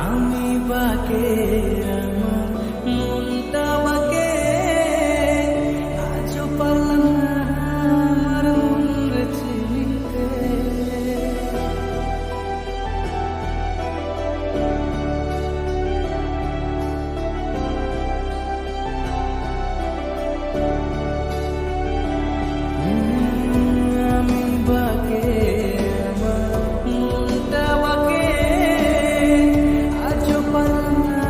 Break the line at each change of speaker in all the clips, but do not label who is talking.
আমি বাকে আমার মনটা বাকে আজ পারলাম না আমার মন চিনতে। আমি বাকে আমার মনটা বাকে আজ পারলাম না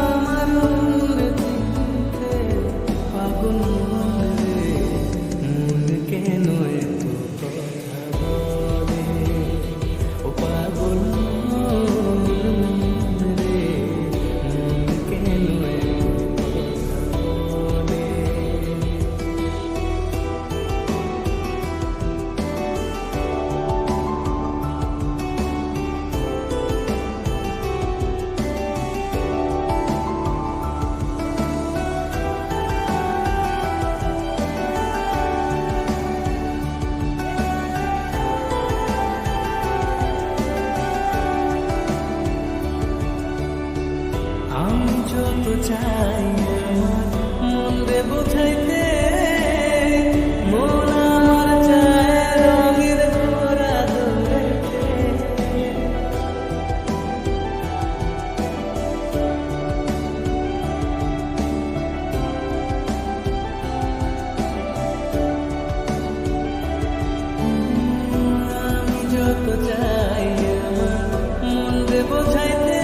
আমার মন চিনতে। পাগল মন রে মন কেন এত কথা বলে, ও পাগল মন রে মন কেন এত কথা বলে। আমি যত চাই আমার মন রে বোঝাইতে, মন আমার চায় রঙের ঘোড়া দৌড়াইতে। আমি যত চাই আমার মন রে বোঝাইতে,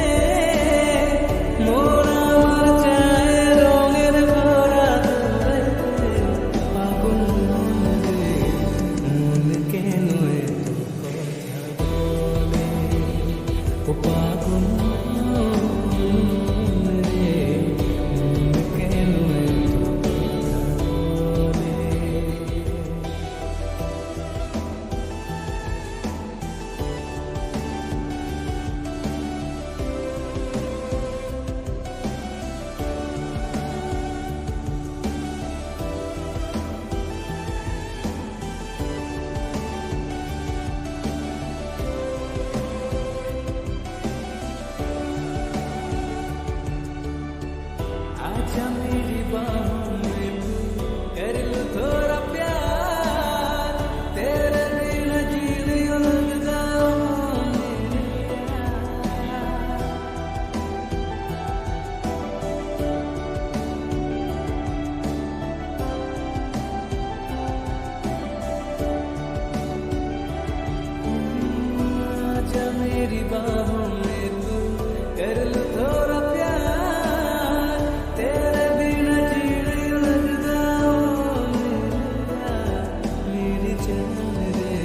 মন আমার চায় রঙের ঘোড়া দৌড়াইতে। পাগল মন রে মন কেন এত কথা বলে, ও পাগল মন রে মন কেন এত কথা বলে। आजा मेरी बाहों में तू कर लो थोड़ा प्यार, तेरे बिना जी नहीं लगता मेरे यार। आजा मेरी बाहों में तू कर लो थोड़ा प्यार, तेरे बिना जी नहीं लगता मेरी जान रे।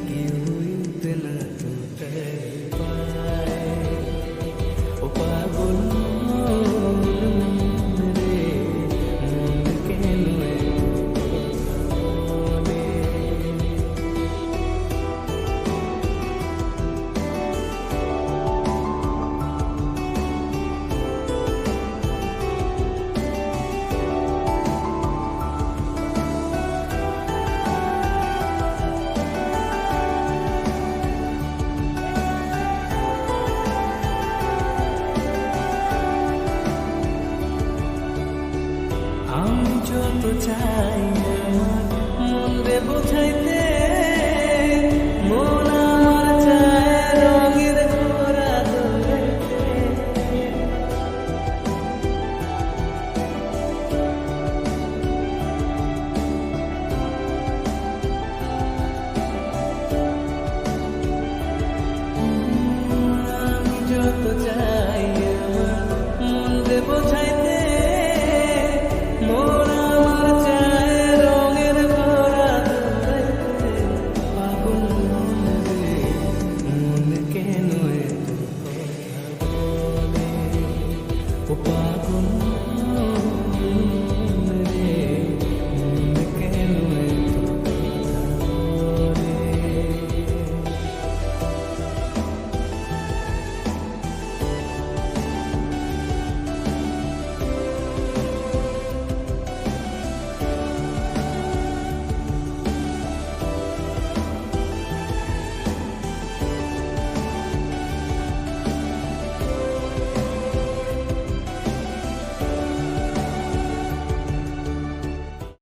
क्यों इतना तू तड़पाए, ओ पागल मन रे मन केन एत কথা বলে। আমি যত চাই আমার মন রে বোঝাইতে, মন